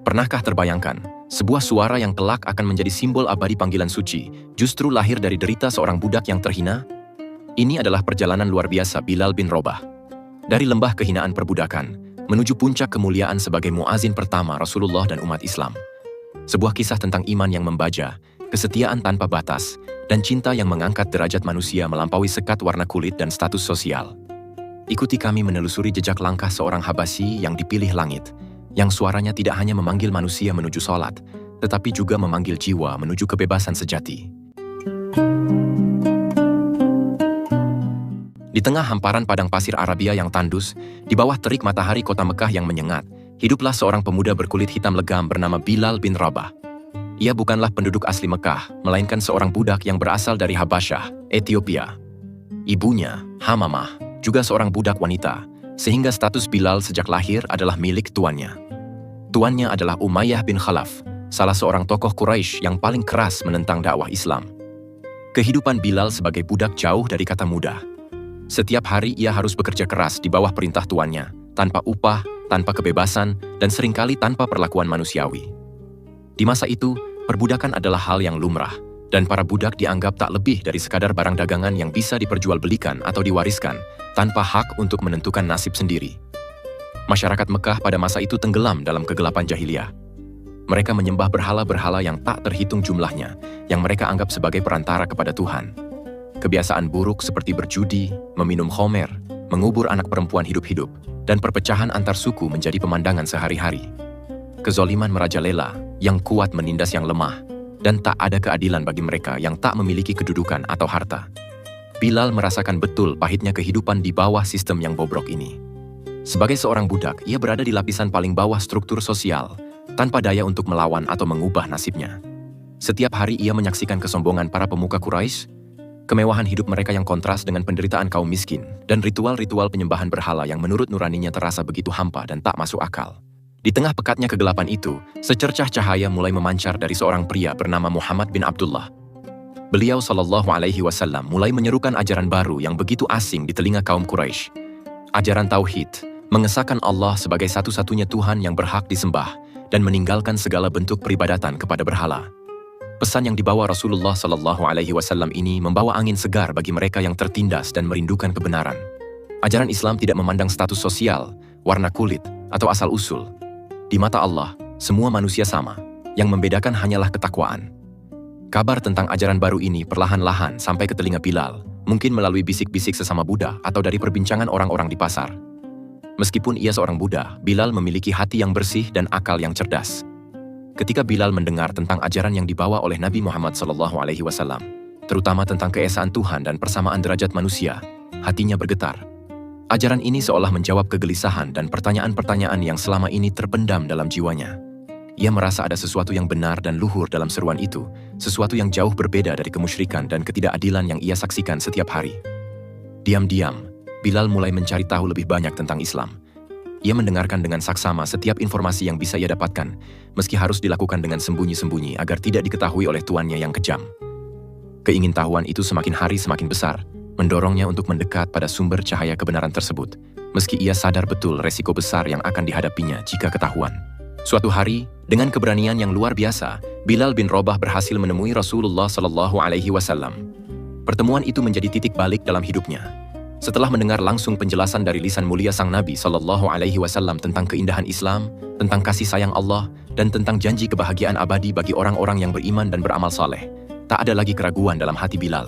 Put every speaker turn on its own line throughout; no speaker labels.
Pernahkah terbayangkan, sebuah suara yang kelak akan menjadi simbol abadi panggilan suci, justru lahir dari derita seorang budak yang terhina? Ini adalah perjalanan luar biasa Bilal bin Rabah. Dari lembah kehinaan perbudakan, menuju puncak kemuliaan sebagai muazin pertama Rasulullah dan umat Islam. Sebuah kisah tentang iman yang membaja, kesetiaan tanpa batas, dan cinta yang mengangkat derajat manusia melampaui sekat warna kulit dan status sosial. Ikuti kami menelusuri jejak langkah seorang Habasyi yang dipilih langit, yang suaranya tidak hanya memanggil manusia menuju sholat, tetapi juga memanggil jiwa menuju kebebasan sejati. Di tengah hamparan padang pasir Arabia yang tandus, di bawah terik matahari kota Mekah yang menyengat, hiduplah seorang pemuda berkulit hitam legam bernama Bilal bin Rabah. Ia bukanlah penduduk asli Mekah, melainkan seorang budak yang berasal dari Habasyah, Ethiopia. Ibunya, Hamamah, juga seorang budak wanita, sehingga status Bilal sejak lahir adalah milik tuannya. Tuannya adalah Umayyah bin Khalaf, salah seorang tokoh Quraisy yang paling keras menentang dakwah Islam. Kehidupan Bilal sebagai budak jauh dari kata mudah. Setiap hari ia harus bekerja keras di bawah perintah tuannya, tanpa upah, tanpa kebebasan, dan seringkali tanpa perlakuan manusiawi. Di masa itu, perbudakan adalah hal yang lumrah, dan para budak dianggap tak lebih dari sekadar barang dagangan yang bisa diperjualbelikan atau diwariskan, tanpa hak untuk menentukan nasib sendiri. Masyarakat Mekah pada masa itu tenggelam dalam kegelapan jahiliyah. Mereka menyembah berhala-berhala yang tak terhitung jumlahnya, yang mereka anggap sebagai perantara kepada Tuhan. Kebiasaan buruk seperti berjudi, meminum khamr, mengubur anak perempuan hidup-hidup, dan perpecahan antar suku menjadi pemandangan sehari-hari. Kezoliman merajalela, yang kuat menindas yang lemah, dan tak ada keadilan bagi mereka yang tak memiliki kedudukan atau harta. Bilal merasakan betul pahitnya kehidupan di bawah sistem yang bobrok ini. Sebagai seorang budak, ia berada di lapisan paling bawah struktur sosial, tanpa daya untuk melawan atau mengubah nasibnya. Setiap hari ia menyaksikan kesombongan para pemuka Quraisy, kemewahan hidup mereka yang kontras dengan penderitaan kaum miskin, dan ritual-ritual penyembahan berhala yang menurut nuraninya terasa begitu hampa dan tak masuk akal. Di tengah pekatnya kegelapan itu, secercah cahaya mulai memancar dari seorang pria bernama Muhammad bin Abdullah. Beliau Shallallahu Alaihi Wasallam mulai menyerukan ajaran baru yang begitu asing di telinga kaum Quraisy. Ajaran Tauhid, mengesahkan Allah sebagai satu-satunya Tuhan yang berhak disembah, dan meninggalkan segala bentuk peribadatan kepada berhala. Pesan yang dibawa Rasulullah Shallallahu Alaihi Wasallam ini membawa angin segar bagi mereka yang tertindas dan merindukan kebenaran. Ajaran Islam tidak memandang status sosial, warna kulit, atau asal-usul. Di mata Allah, semua manusia sama, yang membedakan hanyalah ketakwaan. Kabar tentang ajaran baru ini perlahan-lahan sampai ke telinga Bilal, mungkin melalui bisik-bisik sesama Buddha atau dari perbincangan orang-orang di pasar. Meskipun ia seorang Buddha, Bilal memiliki hati yang bersih dan akal yang cerdas. Ketika Bilal mendengar tentang ajaran yang dibawa oleh Nabi Muhammad SAW, terutama tentang keesaan Tuhan dan persamaan derajat manusia, hatinya bergetar. Ajaran ini seolah menjawab kegelisahan dan pertanyaan-pertanyaan yang selama ini terpendam dalam jiwanya. Ia merasa ada sesuatu yang benar dan luhur dalam seruan itu, sesuatu yang jauh berbeda dari kemusyrikan dan ketidakadilan yang ia saksikan setiap hari. Diam-diam, Bilal mulai mencari tahu lebih banyak tentang Islam. Ia mendengarkan dengan saksama setiap informasi yang bisa ia dapatkan, meski harus dilakukan dengan sembunyi-sembunyi agar tidak diketahui oleh tuannya yang kejam. Keingintahuan itu semakin hari semakin besar, mendorongnya untuk mendekat pada sumber cahaya kebenaran tersebut, meski ia sadar betul resiko besar yang akan dihadapinya jika ketahuan. Suatu hari, dengan keberanian yang luar biasa, Bilal bin Rabah berhasil menemui Rasulullah Shallallahu Alaihi Wasallam. Pertemuan itu menjadi titik balik dalam hidupnya. Setelah mendengar langsung penjelasan dari lisan mulia sang Nabi Shallallahu Alaihi Wasallam tentang keindahan Islam, tentang kasih sayang Allah, dan tentang janji kebahagiaan abadi bagi orang-orang yang beriman dan beramal saleh, tak ada lagi keraguan dalam hati Bilal.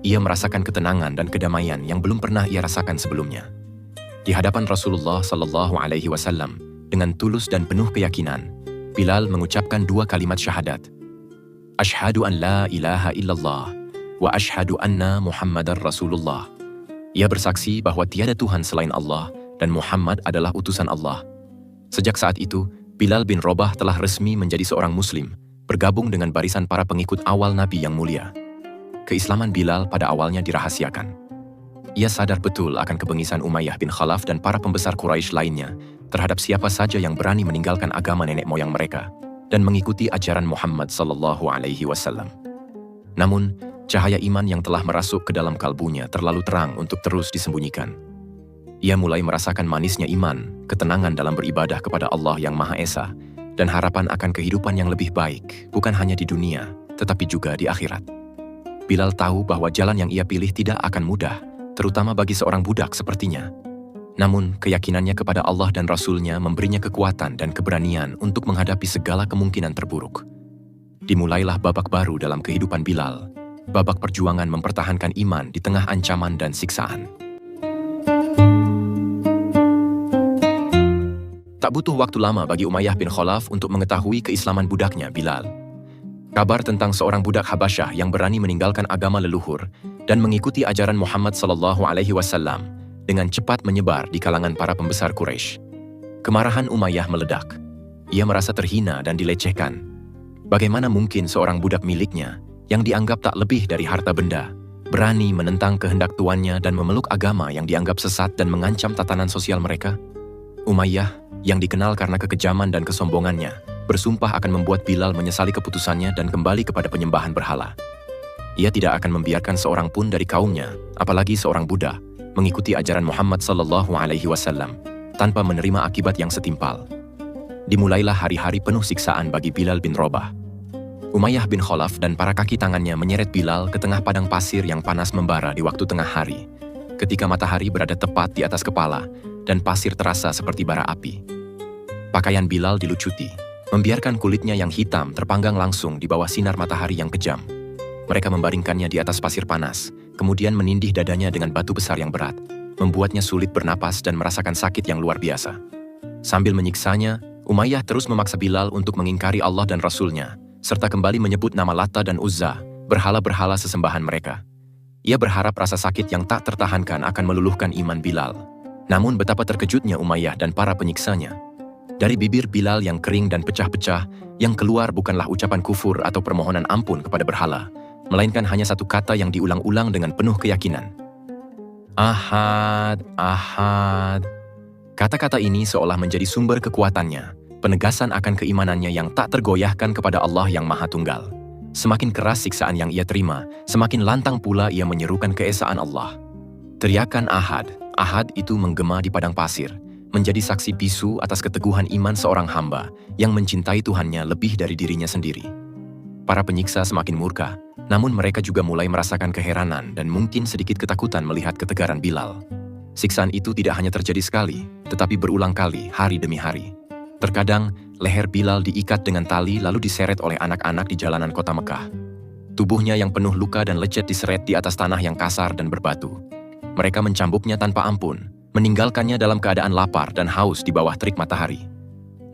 Ia merasakan ketenangan dan kedamaian yang belum pernah ia rasakan sebelumnya. Di hadapan Rasulullah Shallallahu Alaihi Wasallam, dengan tulus dan penuh keyakinan, Bilal mengucapkan dua kalimat syahadat. Asyhadu an la ilaha illallah, wa asyhadu anna Muhammadar Rasulullah. Ia bersaksi bahwa tiada Tuhan selain Allah dan Muhammad adalah utusan Allah. Sejak saat itu, Bilal bin Rabah telah resmi menjadi seorang Muslim, bergabung dengan barisan para pengikut awal Nabi yang mulia. Keislaman Bilal pada awalnya dirahasiakan. Ia sadar betul akan kebengisan Umayyah bin Khalaf dan para pembesar Quraisy lainnya terhadap siapa saja yang berani meninggalkan agama nenek moyang mereka dan mengikuti ajaran Muhammad Sallallahu Alaihi Wasallam. Namun, cahaya iman yang telah merasuk ke dalam kalbunya terlalu terang untuk terus disembunyikan. Ia mulai merasakan manisnya iman, ketenangan dalam beribadah kepada Allah yang Maha Esa, dan harapan akan kehidupan yang lebih baik, bukan hanya di dunia, tetapi juga di akhirat. Bilal tahu bahwa jalan yang ia pilih tidak akan mudah, terutama bagi seorang budak sepertinya. Namun, keyakinannya kepada Allah dan Rasul-Nya memberinya kekuatan dan keberanian untuk menghadapi segala kemungkinan terburuk. Dimulailah babak baru dalam kehidupan Bilal, babak perjuangan mempertahankan iman di tengah ancaman dan siksaan. Tak butuh waktu lama bagi Umayyah bin Khalaf untuk mengetahui keislaman budaknya Bilal. Kabar tentang seorang budak Habasyah yang berani meninggalkan agama leluhur dan mengikuti ajaran Muhammad SAW dengan cepat menyebar di kalangan para pembesar Quraisy. Kemarahan Umayyah meledak. Ia merasa terhina dan dilecehkan. Bagaimana mungkin seorang budak miliknya yang dianggap tak lebih dari harta benda berani menentang kehendak tuannya dan memeluk agama yang dianggap sesat dan mengancam tatanan sosial mereka? Umayyah, yang dikenal karena kekejaman dan kesombongannya, bersumpah akan membuat Bilal menyesali keputusannya dan kembali kepada penyembahan berhala. Ia tidak akan membiarkan seorang pun dari kaumnya, apalagi seorang budak, mengikuti ajaran Muhammad SAW tanpa menerima akibat yang setimpal. Dimulailah hari-hari penuh siksaan bagi Bilal bin Rabah. Umayyah bin Khalaf dan para kaki tangannya menyeret Bilal ke tengah padang pasir yang panas membara di waktu tengah hari, ketika matahari berada tepat di atas kepala dan pasir terasa seperti bara api. Pakaian Bilal dilucuti, membiarkan kulitnya yang hitam terpanggang langsung di bawah sinar matahari yang kejam. Mereka membaringkannya di atas pasir panas, kemudian menindih dadanya dengan batu besar yang berat, membuatnya sulit bernapas dan merasakan sakit yang luar biasa. Sambil menyiksanya, Umayyah terus memaksa Bilal untuk mengingkari Allah dan Rasul-Nya, serta kembali menyebut nama Lata dan Uzza, berhala-berhala sesembahan mereka. Ia berharap rasa sakit yang tak tertahankan akan meluluhkan iman Bilal. Namun betapa terkejutnya Umayyah dan para penyiksanya. Dari bibir Bilal yang kering dan pecah-pecah, yang keluar bukanlah ucapan kufur atau permohonan ampun kepada berhala, melainkan hanya satu kata yang diulang-ulang dengan penuh keyakinan. Ahad, Ahad. Kata-kata ini seolah menjadi sumber kekuatannya, penegasan akan keimanannya yang tak tergoyahkan kepada Allah yang Maha Tunggal. Semakin keras siksaan yang ia terima, semakin lantang pula ia menyerukan keesaan Allah. Teriakan Ahad, Ahad itu menggema di padang pasir, menjadi saksi bisu atas keteguhan iman seorang hamba yang mencintai Tuhannya lebih dari dirinya sendiri. Para penyiksa semakin murka, namun mereka juga mulai merasakan keheranan dan mungkin sedikit ketakutan melihat ketegaran Bilal. Siksaan itu tidak hanya terjadi sekali, tetapi berulang kali, hari demi hari. Terkadang, leher Bilal diikat dengan tali lalu diseret oleh anak-anak di jalanan kota Mekah. Tubuhnya yang penuh luka dan lecet diseret di atas tanah yang kasar dan berbatu. Mereka mencambuknya tanpa ampun, meninggalkannya dalam keadaan lapar dan haus di bawah terik matahari.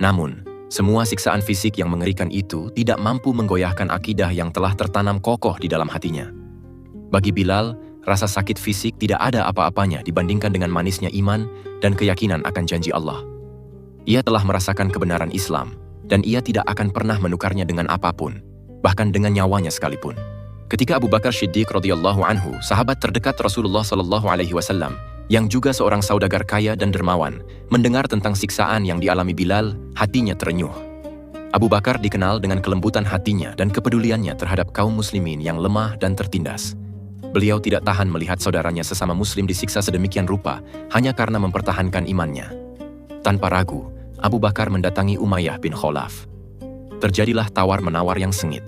Namun, semua siksaan fisik yang mengerikan itu tidak mampu menggoyahkan akidah yang telah tertanam kokoh di dalam hatinya. Bagi Bilal, rasa sakit fisik tidak ada apa-apanya dibandingkan dengan manisnya iman dan keyakinan akan janji Allah. Ia telah merasakan kebenaran Islam, dan ia tidak akan pernah menukarnya dengan apapun, bahkan dengan nyawanya sekalipun. Ketika Abu Bakar Shiddiq radhiyallahu anhu, sahabat terdekat Rasulullah SAW, yang juga seorang saudagar kaya dan dermawan, mendengar tentang siksaan yang dialami Bilal, hatinya terenyuh. Abu Bakar dikenal dengan kelembutan hatinya dan kepeduliannya terhadap kaum muslimin yang lemah dan tertindas. Beliau tidak tahan melihat saudaranya sesama muslim disiksa sedemikian rupa hanya karena mempertahankan imannya. Tanpa ragu, Abu Bakar mendatangi Umayyah bin Khalaf. Terjadilah tawar-menawar yang sengit.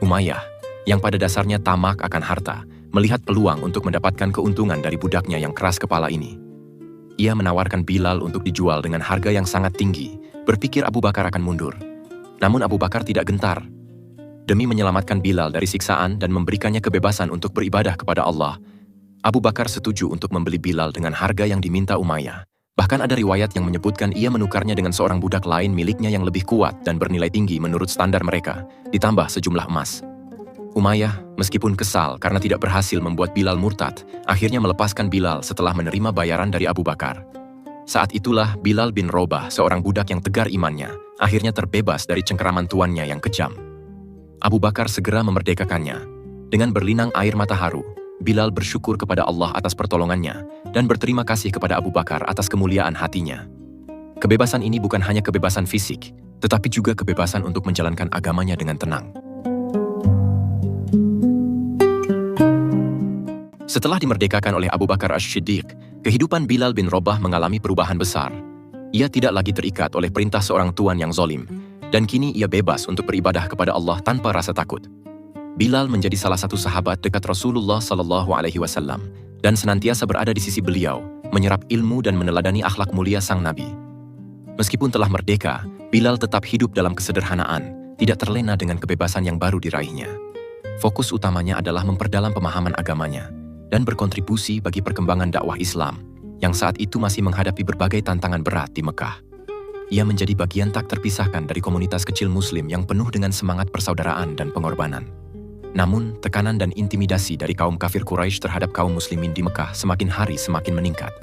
Umayyah, yang pada dasarnya tamak akan harta, melihat peluang untuk mendapatkan keuntungan dari budaknya yang keras kepala ini. Ia menawarkan Bilal untuk dijual dengan harga yang sangat tinggi, berpikir Abu Bakar akan mundur. Namun Abu Bakar tidak gentar. Demi menyelamatkan Bilal dari siksaan dan memberikannya kebebasan untuk beribadah kepada Allah, Abu Bakar setuju untuk membeli Bilal dengan harga yang diminta Umayyah. Bahkan ada riwayat yang menyebutkan ia menukarnya dengan seorang budak lain miliknya yang lebih kuat dan bernilai tinggi menurut standar mereka, ditambah sejumlah emas. Umayyah, meskipun kesal karena tidak berhasil membuat Bilal murtad, akhirnya melepaskan Bilal setelah menerima bayaran dari Abu Bakar. Saat itulah Bilal bin Rabah, seorang budak yang tegar imannya, akhirnya terbebas dari cengkeraman tuannya yang kejam. Abu Bakar segera memerdekakannya. Dengan berlinang air mata haru, Bilal bersyukur kepada Allah atas pertolongannya dan berterima kasih kepada Abu Bakar atas kemuliaan hatinya. Kebebasan ini bukan hanya kebebasan fisik, tetapi juga kebebasan untuk menjalankan agamanya dengan tenang. Setelah dimerdekakan oleh Abu Bakar Ash-Shiddiq, kehidupan Bilal bin Rabah mengalami perubahan besar. Ia tidak lagi terikat oleh perintah seorang tuan yang zalim, dan kini ia bebas untuk beribadah kepada Allah tanpa rasa takut. Bilal menjadi salah satu sahabat dekat Rasulullah SAW dan senantiasa berada di sisi beliau, menyerap ilmu dan meneladani akhlak mulia sang Nabi. Meskipun telah merdeka, Bilal tetap hidup dalam kesederhanaan, tidak terlena dengan kebebasan yang baru diraihnya. Fokus utamanya adalah memperdalam pemahaman agamanya dan berkontribusi bagi perkembangan dakwah Islam yang saat itu masih menghadapi berbagai tantangan berat di Mekah. Ia menjadi bagian tak terpisahkan dari komunitas kecil Muslim yang penuh dengan semangat persaudaraan dan pengorbanan. Namun, tekanan dan intimidasi dari kaum kafir Quraisy terhadap kaum muslimin di Mekah semakin hari semakin meningkat.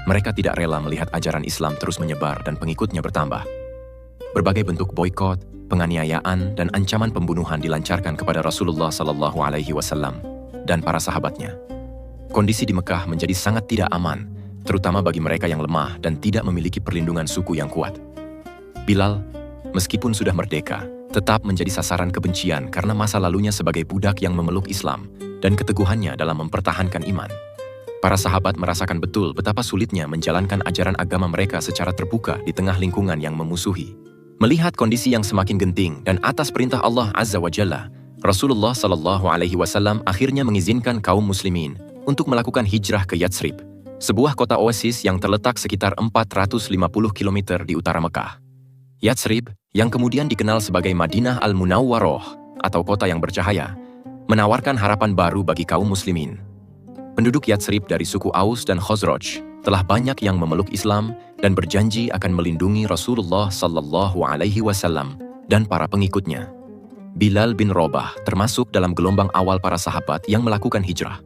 Mereka tidak rela melihat ajaran Islam terus menyebar dan pengikutnya bertambah. Berbagai bentuk boikot, penganiayaan, dan ancaman pembunuhan dilancarkan kepada Rasulullah SAW dan para sahabatnya. Kondisi di Mekah menjadi sangat tidak aman, terutama bagi mereka yang lemah dan tidak memiliki perlindungan suku yang kuat. Bilal, meskipun sudah merdeka, tetap menjadi sasaran kebencian karena masa lalunya sebagai budak yang memeluk Islam dan keteguhannya dalam mempertahankan iman. Para sahabat merasakan betul betapa sulitnya menjalankan ajaran agama mereka secara terbuka di tengah lingkungan yang memusuhi. Melihat kondisi yang semakin genting dan atas perintah Allah Azza wa Jalla, Rasulullah SAW akhirnya mengizinkan kaum muslimin untuk melakukan hijrah ke Yatsrib, sebuah kota oasis yang terletak sekitar 450 km di utara Mekah. Yatsrib, yang kemudian dikenal sebagai Madinah Al-Munawwaroh atau kota yang bercahaya, menawarkan harapan baru bagi kaum muslimin. Penduduk Yatsrib dari suku Aus dan Khazraj telah banyak yang memeluk Islam dan berjanji akan melindungi Rasulullah SAW dan para pengikutnya. Bilal bin Rabah termasuk dalam gelombang awal para sahabat yang melakukan hijrah.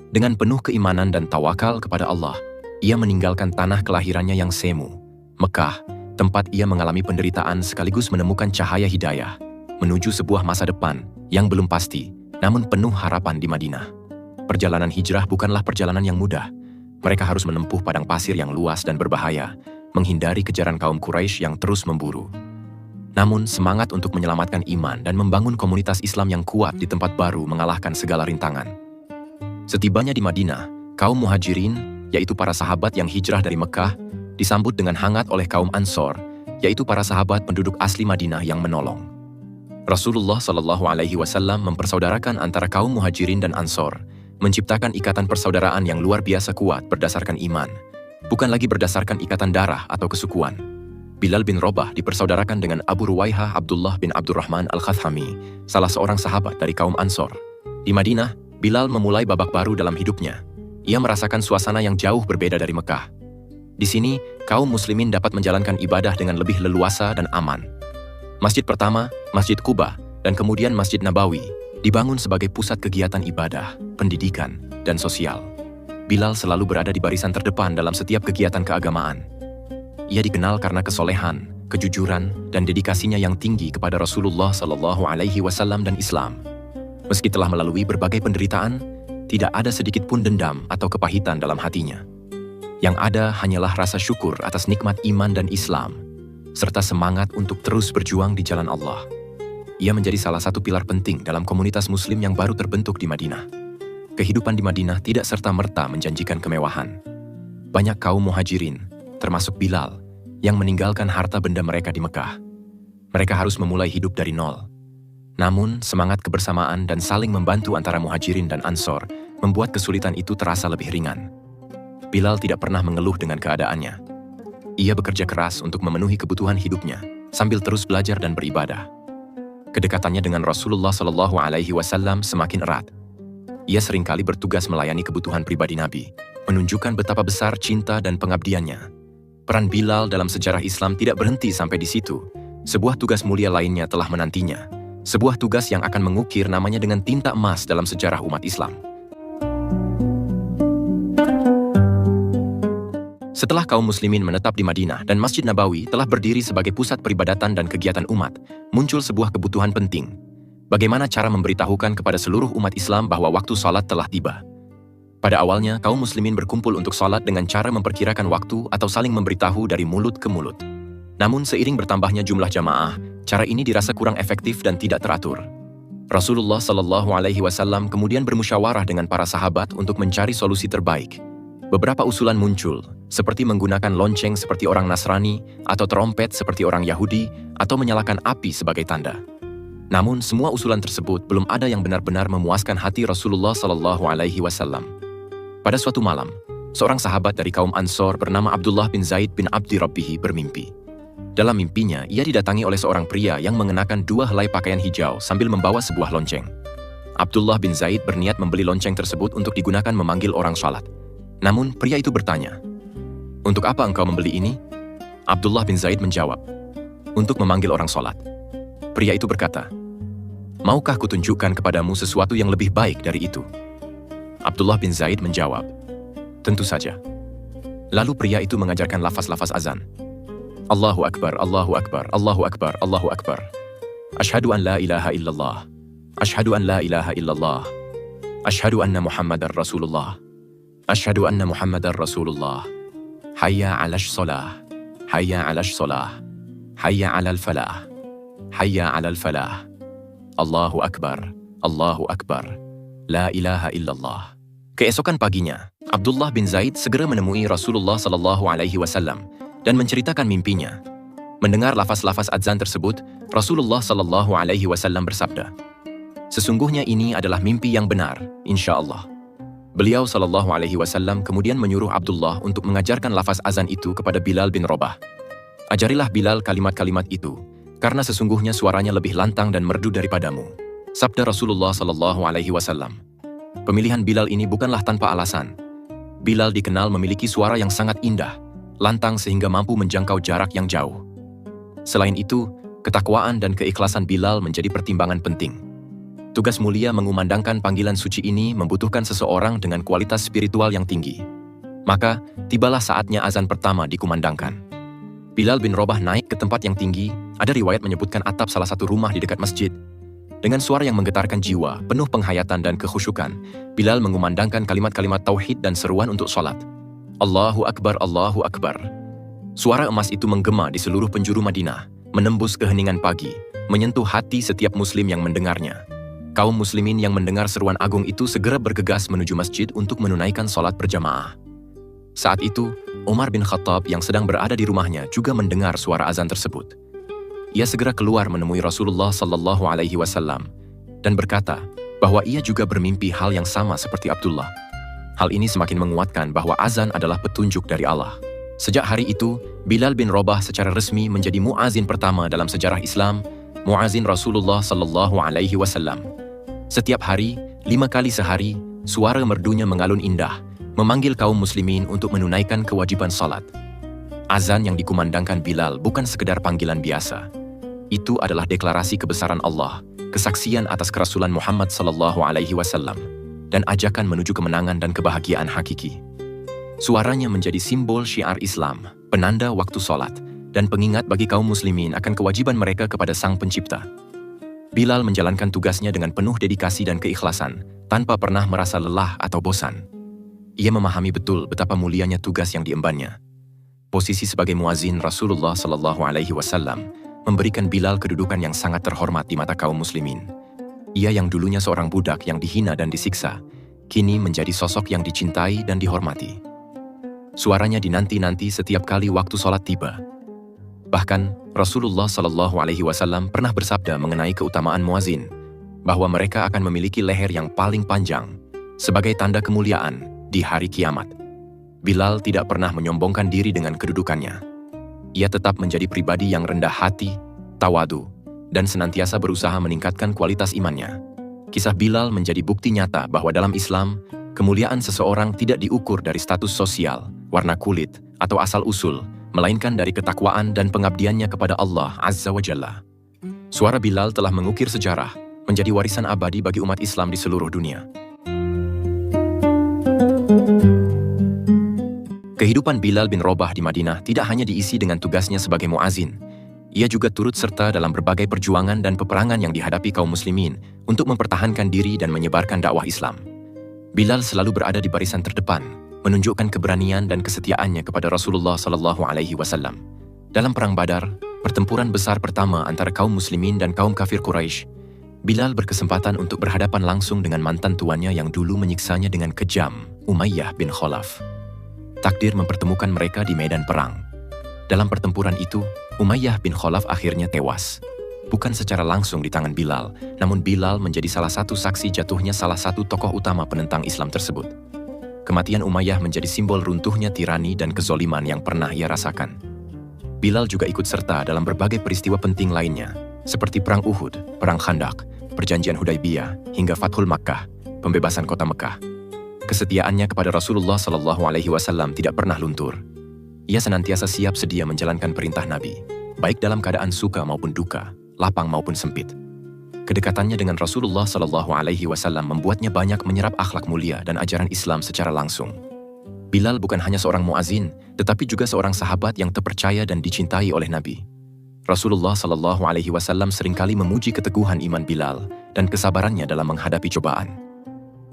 Dengan penuh keimanan dan tawakal kepada Allah, ia meninggalkan tanah kelahirannya yang semu, Mekah, tempat ia mengalami penderitaan sekaligus menemukan cahaya hidayah, menuju sebuah masa depan yang belum pasti, namun penuh harapan di Madinah. Perjalanan hijrah bukanlah perjalanan yang mudah. Mereka harus menempuh padang pasir yang luas dan berbahaya, menghindari kejaran kaum Quraisy yang terus memburu. Namun, semangat untuk menyelamatkan iman dan membangun komunitas Islam yang kuat di tempat baru mengalahkan segala rintangan. Setibanya di Madinah, kaum Muhajirin, yaitu para sahabat yang hijrah dari Mekah, disambut dengan hangat oleh kaum Ansor, yaitu para sahabat penduduk asli Madinah yang menolong. Rasulullah SAW mempersaudarakan antara kaum Muhajirin dan Ansor, menciptakan ikatan persaudaraan yang luar biasa kuat berdasarkan iman, bukan lagi berdasarkan ikatan darah atau kesukuan. Bilal bin Rabah dipersaudarakan dengan Abu Ruwaihah Abdullah bin Abdurrahman Al-Khathami, salah seorang sahabat dari kaum Ansor. Di Madinah, Bilal memulai babak baru dalam hidupnya. Ia merasakan suasana yang jauh berbeda dari Mekah. Di sini, kaum muslimin dapat menjalankan ibadah dengan lebih leluasa dan aman. Masjid pertama, Masjid Quba, dan kemudian Masjid Nabawi, dibangun sebagai pusat kegiatan ibadah, pendidikan, dan sosial. Bilal selalu berada di barisan terdepan dalam setiap kegiatan keagamaan. Ia dikenal karena kesolehan, kejujuran, dan dedikasinya yang tinggi kepada Rasulullah SAW dan Islam. Meski telah melalui berbagai penderitaan, tidak ada sedikit pun dendam atau kepahitan dalam hatinya. Yang ada hanyalah rasa syukur atas nikmat iman dan Islam, serta semangat untuk terus berjuang di jalan Allah. Ia menjadi salah satu pilar penting dalam komunitas Muslim yang baru terbentuk di Madinah. Kehidupan di Madinah tidak serta-merta menjanjikan kemewahan. Banyak kaum Muhajirin, termasuk Bilal, yang meninggalkan harta benda mereka di Mekah. Mereka harus memulai hidup dari nol. Namun, semangat kebersamaan dan saling membantu antara Muhajirin dan Ansor membuat kesulitan itu terasa lebih ringan. Bilal tidak pernah mengeluh dengan keadaannya. Ia bekerja keras untuk memenuhi kebutuhan hidupnya, sambil terus belajar dan beribadah. Kedekatannya dengan Rasulullah SAW semakin erat. Ia seringkali bertugas melayani kebutuhan pribadi Nabi, menunjukkan betapa besar cinta dan pengabdiannya. Peran Bilal dalam sejarah Islam tidak berhenti sampai di situ. Sebuah tugas mulia lainnya telah menantinya. Sebuah tugas yang akan mengukir namanya dengan tinta emas dalam sejarah umat Islam. Setelah kaum muslimin menetap di Madinah dan Masjid Nabawi telah berdiri sebagai pusat peribadatan dan kegiatan umat, muncul sebuah kebutuhan penting. Bagaimana cara memberitahukan kepada seluruh umat Islam bahwa waktu salat telah tiba? Pada awalnya, kaum muslimin berkumpul untuk salat dengan cara memperkirakan waktu atau saling memberitahu dari mulut ke mulut. Namun seiring bertambahnya jumlah jamaah, cara ini dirasa kurang efektif dan tidak teratur. Rasulullah SAW kemudian bermusyawarah dengan para sahabat untuk mencari solusi terbaik. Beberapa usulan muncul, seperti menggunakan lonceng seperti orang Nasrani, atau trompet seperti orang Yahudi, atau menyalakan api sebagai tanda. Namun, semua usulan tersebut belum ada yang benar-benar memuaskan hati Rasulullah SAW. Pada suatu malam, seorang sahabat dari kaum Ansor bernama Abdullah bin Zaid bin Abdi Rabbihi bermimpi. Dalam mimpinya, ia didatangi oleh seorang pria yang mengenakan 2 helai pakaian hijau sambil membawa sebuah lonceng. Abdullah bin Zaid berniat membeli lonceng tersebut untuk digunakan memanggil orang salat. Namun, pria itu bertanya, "Untuk apa engkau membeli ini?" Abdullah bin Zaid menjawab, "Untuk memanggil orang salat." Pria itu berkata, "Maukah kutunjukkan kepadamu sesuatu yang lebih baik dari itu?" Abdullah bin Zaid menjawab, "Tentu saja." Lalu pria itu mengajarkan lafaz-lafaz azan. Allahu Akbar, Allahu Akbar, Allahu Akbar, Allahu Akbar. Ashhadu an la ilaha illallah. Ashhadu an la ilaha illallah. Ashhadu anna Muhammadar Rasulullah. Ashhadu anna Muhammadar Rasulullah. Hayya 'alash shalah. Hayya 'alash shalah. Hayya 'alal falah. Hayya 'alal falah. Allahu Akbar, Allahu Akbar. La ilaha illallah. Keesokan paginya, Abdullah bin Zaid segera menemui Rasulullah SAW dan menceritakan mimpinya. Mendengar lafaz-lafaz azan tersebut, Rasulullah SAW bersabda, "Sesungguhnya ini adalah mimpi yang benar, insya Allah." Beliau SAW kemudian menyuruh Abdullah untuk mengajarkan lafaz azan itu kepada Bilal bin Rabah. "Ajarilah Bilal kalimat-kalimat itu, karena sesungguhnya suaranya lebih lantang dan merdu daripadamu," sabda Rasulullah SAW. Pemilihan Bilal ini bukanlah tanpa alasan. Bilal dikenal memiliki suara yang sangat indah, lantang sehingga mampu menjangkau jarak yang jauh. Selain itu, ketakwaan dan keikhlasan Bilal menjadi pertimbangan penting. Tugas mulia mengumandangkan panggilan suci ini membutuhkan seseorang dengan kualitas spiritual yang tinggi. Maka, tibalah saatnya azan pertama dikumandangkan. Bilal bin Rabah naik ke tempat yang tinggi, ada riwayat menyebutkan atap salah satu rumah di dekat masjid. Dengan suara yang menggetarkan jiwa, penuh penghayatan dan kekhusyukan, Bilal mengumandangkan kalimat-kalimat tauhid dan seruan untuk sholat. Allahu Akbar, Allahu Akbar. Suara emas itu menggema di seluruh penjuru Madinah, menembus keheningan pagi, menyentuh hati setiap muslim yang mendengarnya. Kaum muslimin yang mendengar seruan agung itu segera bergegas menuju masjid untuk menunaikan sholat berjamaah. Saat itu, Umar bin Khattab yang sedang berada di rumahnya juga mendengar suara azan tersebut. Ia segera keluar menemui Rasulullah SAW dan berkata bahwa ia juga bermimpi hal yang sama seperti Abdullah. Hal ini semakin menguatkan bahwa azan adalah petunjuk dari Allah. Sejak hari itu, Bilal bin Rabah secara resmi menjadi muazin pertama dalam sejarah Islam, muazin Rasulullah SAW. Setiap hari, 5 kali sehari, suara merdunya mengalun indah, memanggil kaum muslimin untuk menunaikan kewajiban salat. Azan yang dikumandangkan Bilal bukan sekedar panggilan biasa. Itu adalah deklarasi kebesaran Allah, kesaksian atas kerasulan Muhammad SAW, dan ajakan menuju kemenangan dan kebahagiaan hakiki. Suaranya menjadi simbol syiar Islam, penanda waktu sholat, dan pengingat bagi kaum muslimin akan kewajiban mereka kepada Sang Pencipta. Bilal menjalankan tugasnya dengan penuh dedikasi dan keikhlasan, tanpa pernah merasa lelah atau bosan. Ia memahami betul betapa mulianya tugas yang diembannya. Posisi sebagai muazin Rasulullah SAW memberikan Bilal kedudukan yang sangat terhormat di mata kaum muslimin. Ia yang dulunya seorang budak yang dihina dan disiksa, kini menjadi sosok yang dicintai dan dihormati. Suaranya dinanti-nanti setiap kali waktu sholat tiba. Bahkan, Rasulullah SAW pernah bersabda mengenai keutamaan muazin, bahwa mereka akan memiliki leher yang paling panjang, sebagai tanda kemuliaan di hari kiamat. Bilal tidak pernah menyombongkan diri dengan kedudukannya. Ia tetap menjadi pribadi yang rendah hati, tawadu, dan senantiasa berusaha meningkatkan kualitas imannya. Kisah Bilal menjadi bukti nyata bahwa dalam Islam, kemuliaan seseorang tidak diukur dari status sosial, warna kulit, atau asal-usul, melainkan dari ketakwaan dan pengabdiannya kepada Allah Azza wa Jalla. Suara Bilal telah mengukir sejarah, menjadi warisan abadi bagi umat Islam di seluruh dunia. Kehidupan Bilal bin Rabah di Madinah tidak hanya diisi dengan tugasnya sebagai muazin. Ia juga turut serta dalam berbagai perjuangan dan peperangan yang dihadapi kaum muslimin untuk mempertahankan diri dan menyebarkan dakwah Islam. Bilal selalu berada di barisan terdepan, menunjukkan keberanian dan kesetiaannya kepada Rasulullah SAW. Dalam Perang Badar, pertempuran besar pertama antara kaum muslimin dan kaum kafir Quraisy, Bilal berkesempatan untuk berhadapan langsung dengan mantan tuannya yang dulu menyiksanya dengan kejam, Umayyah bin Khalaf. takdir mempertemukan mereka di medan perang. Dalam pertempuran itu, Umayyah bin Khalaf akhirnya tewas. Bukan secara langsung di tangan Bilal, namun Bilal menjadi salah satu saksi jatuhnya salah satu tokoh utama penentang Islam tersebut. Kematian Umayyah menjadi simbol runtuhnya tirani dan kezoliman yang pernah ia rasakan. Bilal juga ikut serta dalam berbagai peristiwa penting lainnya, seperti Perang Uhud, Perang Khandaq, Perjanjian Hudaibiyah, hingga Fathul Makkah, pembebasan kota Mekah. Kesetiaannya kepada Rasulullah SAW tidak pernah luntur. Ia senantiasa siap sedia menjalankan perintah Nabi, baik dalam keadaan suka maupun duka, lapang maupun sempit. Kedekatannya dengan Rasulullah SAW membuatnya banyak menyerap akhlak mulia dan ajaran Islam secara langsung. Bilal bukan hanya seorang muazin, tetapi juga seorang sahabat yang terpercaya dan dicintai oleh Nabi. Rasulullah SAW seringkali memuji keteguhan iman Bilal dan kesabarannya dalam menghadapi cobaan.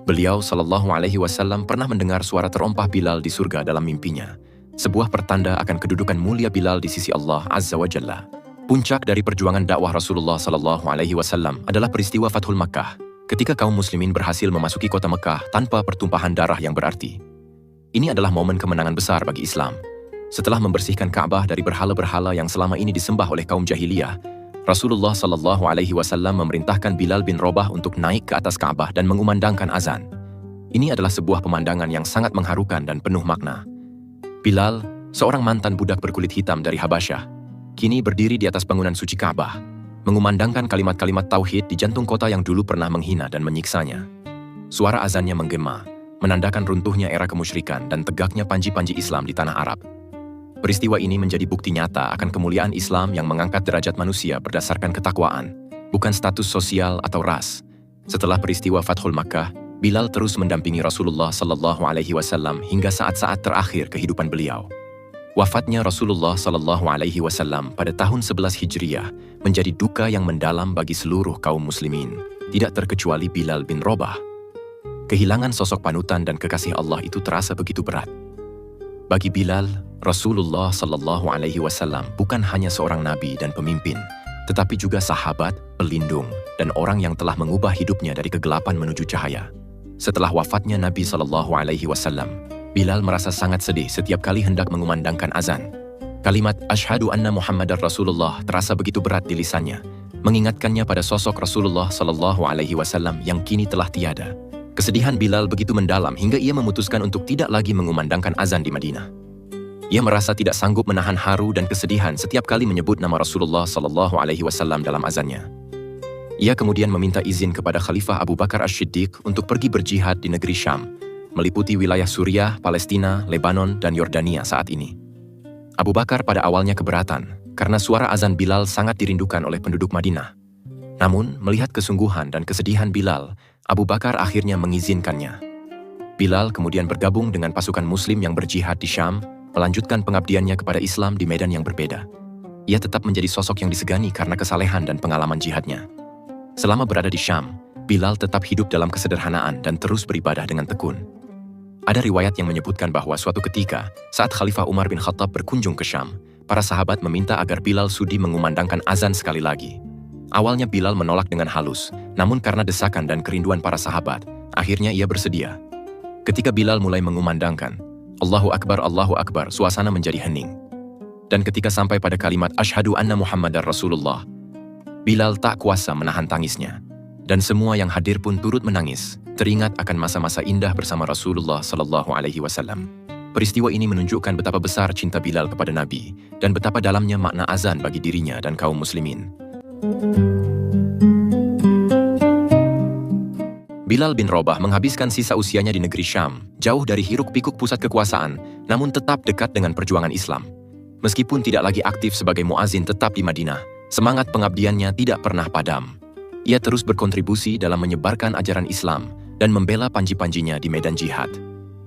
Beliau SAW pernah mendengar suara terompah Bilal di surga dalam mimpinya, sebuah pertanda akan kedudukan mulia Bilal di sisi Allah Azza wa Jalla. Puncak dari perjuangan dakwah Rasulullah SAW adalah peristiwa Fathul Makkah, ketika kaum muslimin berhasil memasuki kota Mekah tanpa pertumpahan darah yang berarti. Ini adalah momen kemenangan besar bagi Islam. Setelah membersihkan Ka'bah dari berhala-berhala yang selama ini disembah oleh kaum jahiliyah, Rasulullah SAW memerintahkan Bilal bin Rabah untuk naik ke atas Ka'bah dan mengumandangkan azan. Ini adalah sebuah pemandangan yang sangat mengharukan dan penuh makna. Bilal, seorang mantan budak berkulit hitam dari Habasyah, kini berdiri di atas bangunan suci Ka'bah, mengumandangkan kalimat-kalimat tauhid di jantung kota yang dulu pernah menghina dan menyiksanya. Suara azannya menggema, menandakan runtuhnya era kemusyrikan dan tegaknya panji-panji Islam di tanah Arab. Peristiwa ini menjadi bukti nyata akan kemuliaan Islam yang mengangkat derajat manusia berdasarkan ketakwaan, bukan status sosial atau ras. Setelah peristiwa Fathul Makkah, Bilal terus mendampingi Rasulullah SAW hingga saat-saat terakhir kehidupan beliau. Wafatnya Rasulullah SAW pada tahun 11 Hijriah menjadi duka yang mendalam bagi seluruh kaum muslimin, tidak terkecuali Bilal bin Rabah. Kehilangan sosok panutan dan kekasih Allah itu terasa begitu berat. Bagi Bilal, Rasulullah SAW bukan hanya seorang nabi dan pemimpin, tetapi juga sahabat, pelindung, dan orang yang telah mengubah hidupnya dari kegelapan menuju cahaya. Setelah wafatnya Nabi SAW, Bilal merasa sangat sedih setiap kali hendak mengumandangkan azan. Kalimat Ashhadu anna Muhammadar Rasulullah terasa begitu berat di lisannya, mengingatkannya pada sosok Rasulullah SAW yang kini telah tiada. Kesedihan Bilal begitu mendalam hingga ia memutuskan untuk tidak lagi mengumandangkan azan di Madinah. Ia merasa tidak sanggup menahan haru dan kesedihan setiap kali menyebut nama Rasulullah SAW dalam azannya. Ia kemudian meminta izin kepada Khalifah Abu Bakar Ash-Shiddiq untuk pergi berjihad di negeri Syam, meliputi wilayah Suriah, Palestina, Lebanon, dan Yordania saat ini. Abu Bakar pada awalnya keberatan, karena suara azan Bilal sangat dirindukan oleh penduduk Madinah. Namun, melihat kesungguhan dan kesedihan Bilal, Abu Bakar akhirnya mengizinkannya. Bilal kemudian bergabung dengan pasukan Muslim yang berjihad di Syam, melanjutkan pengabdiannya kepada Islam di medan yang berbeda. Ia tetap menjadi sosok yang disegani karena kesalehan dan pengalaman jihadnya. Selama berada di Syam, Bilal tetap hidup dalam kesederhanaan dan terus beribadah dengan tekun. Ada riwayat yang menyebutkan bahwa suatu ketika, saat Khalifah Umar bin Khattab berkunjung ke Syam, para sahabat meminta agar Bilal sudi mengumandangkan azan sekali lagi. Awalnya Bilal menolak dengan halus, namun karena desakan dan kerinduan para sahabat, akhirnya ia bersedia. Ketika Bilal mulai mengumandangkan, Allahu Akbar, suasana menjadi hening. Dan ketika sampai pada kalimat Ashhadu anna Muhammadar Rasulullah, Bilal tak kuasa menahan tangisnya. Dan semua yang hadir pun turut menangis, teringat akan masa-masa indah bersama Rasulullah SAW. Peristiwa ini menunjukkan betapa besar cinta Bilal kepada Nabi, dan betapa dalamnya makna azan bagi dirinya dan kaum muslimin. Bilal bin Rabah menghabiskan sisa usianya di negeri Syam, jauh dari hiruk-pikuk pusat kekuasaan, namun tetap dekat dengan perjuangan Islam. Meskipun tidak lagi aktif sebagai muazin tetap di Madinah, semangat pengabdiannya tidak pernah padam. Ia terus berkontribusi dalam menyebarkan ajaran Islam dan membela panji-panjinya di medan jihad.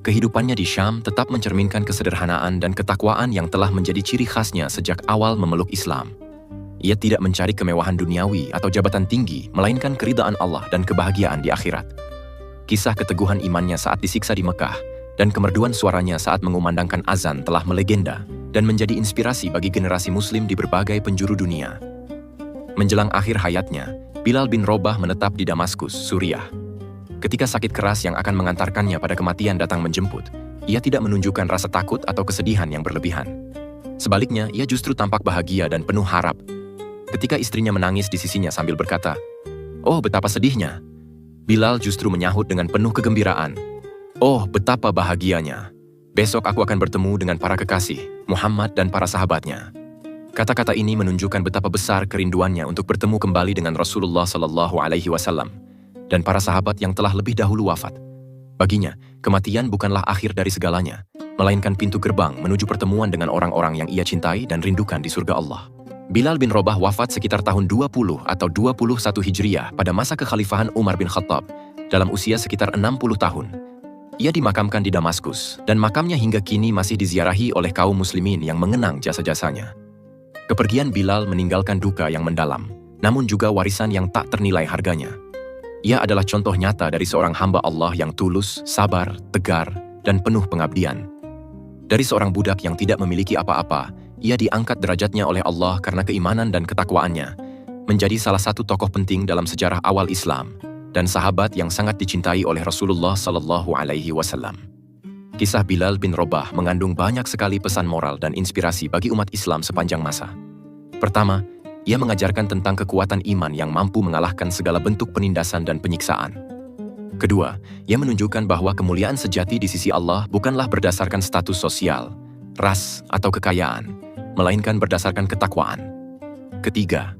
Kehidupannya di Syam tetap mencerminkan kesederhanaan dan ketakwaan yang telah menjadi ciri khasnya sejak awal memeluk Islam. Ia tidak mencari kemewahan duniawi atau jabatan tinggi, melainkan keridaan Allah dan kebahagiaan di akhirat. Kisah keteguhan imannya saat disiksa di Mekah dan kemerduan suaranya saat mengumandangkan azan telah melegenda dan menjadi inspirasi bagi generasi Muslim di berbagai penjuru dunia. Menjelang akhir hayatnya, Bilal bin Rabah menetap di Damaskus, Suriah. Ketika sakit keras yang akan mengantarkannya pada kematian datang menjemput, Ia tidak menunjukkan rasa takut atau kesedihan yang berlebihan. Sebaliknya, ia justru tampak bahagia dan penuh harap. Ketika istrinya menangis di sisinya sambil berkata, "Oh, betapa sedihnya." Bilal justru menyahut dengan penuh kegembiraan, "Oh, betapa bahagianya. Besok aku akan bertemu dengan para kekasih, Muhammad dan para sahabatnya." Kata-kata ini menunjukkan betapa besar kerinduannya untuk bertemu kembali dengan Rasulullah SAW dan para sahabat yang telah lebih dahulu wafat. Baginya, kematian bukanlah akhir dari segalanya, melainkan pintu gerbang menuju pertemuan dengan orang-orang yang ia cintai dan rindukan di surga Allah. Bilal bin Rabah wafat sekitar tahun 20 atau 21 Hijriah pada masa kekhalifahan Umar bin Khattab, dalam usia sekitar 60 tahun. Ia dimakamkan di Damaskus, dan makamnya hingga kini masih diziarahi oleh kaum muslimin yang mengenang jasa-jasanya. Kepergian Bilal meninggalkan duka yang mendalam, namun juga warisan yang tak ternilai harganya. Ia adalah contoh nyata dari seorang hamba Allah yang tulus, sabar, tegar, dan penuh pengabdian. Dari seorang budak yang tidak memiliki apa-apa, ia diangkat derajatnya oleh Allah karena keimanan dan ketakwaannya, menjadi salah satu tokoh penting dalam sejarah awal Islam, dan sahabat yang sangat dicintai oleh Rasulullah SAW. Kisah Bilal bin Rabah mengandung banyak sekali pesan moral dan inspirasi bagi umat Islam sepanjang masa. Pertama, ia mengajarkan tentang kekuatan iman yang mampu mengalahkan segala bentuk penindasan dan penyiksaan. Kedua, ia menunjukkan bahwa kemuliaan sejati di sisi Allah bukanlah berdasarkan status sosial, ras, atau kekayaan, melainkan berdasarkan ketakwaan. Ketiga,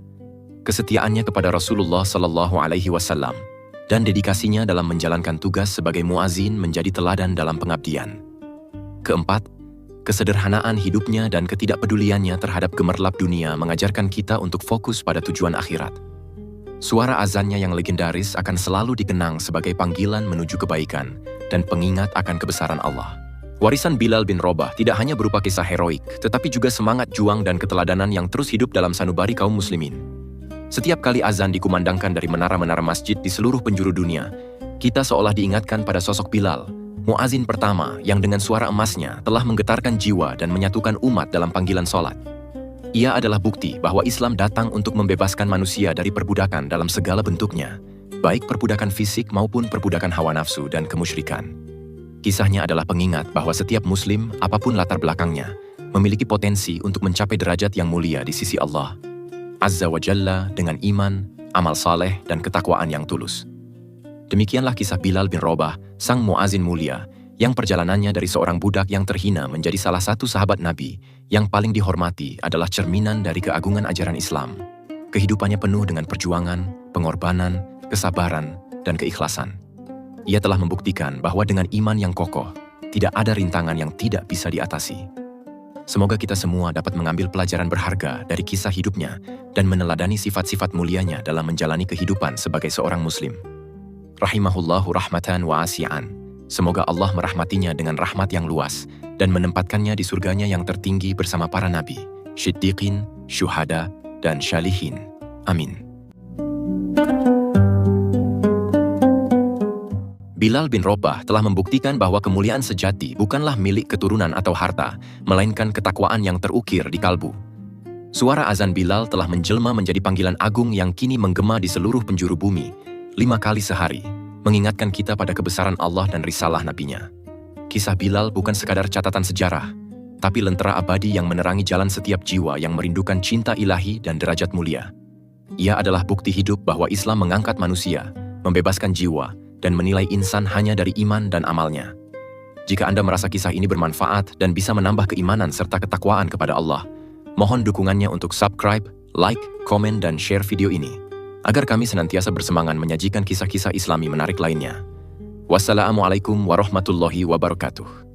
kesetiaannya kepada Rasulullah SAW dan dedikasinya dalam menjalankan tugas sebagai muazin menjadi teladan dalam pengabdian. Keempat, kesederhanaan hidupnya dan ketidakpeduliannya terhadap gemerlap dunia mengajarkan kita untuk fokus pada tujuan akhirat. Suara azannya yang legendaris akan selalu dikenang sebagai panggilan menuju kebaikan dan pengingat akan kebesaran Allah. Warisan Bilal bin Rabah tidak hanya berupa kisah heroik, tetapi juga semangat juang dan keteladanan yang terus hidup dalam sanubari kaum muslimin. Setiap kali azan dikumandangkan dari menara-menara masjid di seluruh penjuru dunia, kita seolah diingatkan pada sosok Bilal, muazin pertama yang dengan suara emasnya telah menggetarkan jiwa dan menyatukan umat dalam panggilan sholat. Ia adalah bukti bahwa Islam datang untuk membebaskan manusia dari perbudakan dalam segala bentuknya, baik perbudakan fisik maupun perbudakan hawa nafsu dan kemusyrikan. Kisahnya adalah pengingat bahwa setiap muslim, apapun latar belakangnya, memiliki potensi untuk mencapai derajat yang mulia di sisi Allah Azza wa Jalla dengan iman, amal saleh, dan ketakwaan yang tulus. Demikianlah kisah Bilal bin Rabah, sang muazin mulia, yang perjalanannya dari seorang budak yang terhina menjadi salah satu sahabat Nabi yang paling dihormati adalah cerminan dari keagungan ajaran Islam. Kehidupannya penuh dengan perjuangan, pengorbanan, kesabaran, dan keikhlasan. Ia telah membuktikan bahwa dengan iman yang kokoh, tidak ada rintangan yang tidak bisa diatasi. Semoga kita semua dapat mengambil pelajaran berharga dari kisah hidupnya dan meneladani sifat-sifat mulianya dalam menjalani kehidupan sebagai seorang muslim. Rahimahullahu rahmatan wa asi'an. Semoga Allah merahmatinya dengan rahmat yang luas dan menempatkannya di surganya yang tertinggi bersama para nabi, syiddiqin, syuhada, dan syalihin. Amin. Bilal bin Rabah telah membuktikan bahwa kemuliaan sejati bukanlah milik keturunan atau harta, melainkan ketakwaan yang terukir di kalbu. Suara azan Bilal telah menjelma menjadi panggilan agung yang kini menggema di seluruh penjuru bumi, 5 kali sehari, mengingatkan kita pada kebesaran Allah dan risalah nabinya. Kisah Bilal bukan sekadar catatan sejarah, tapi lentera abadi yang menerangi jalan setiap jiwa yang merindukan cinta ilahi dan derajat mulia. Ia adalah bukti hidup bahwa Islam mengangkat manusia, membebaskan jiwa, dan menilai insan hanya dari iman dan amalnya. Jika Anda merasa kisah ini bermanfaat dan bisa menambah keimanan serta ketakwaan kepada Allah, mohon dukungannya untuk subscribe, like, komen, dan share video ini, agar kami senantiasa bersemangat menyajikan kisah-kisah Islami menarik lainnya. Wassalamualaikum warahmatullahi wabarakatuh.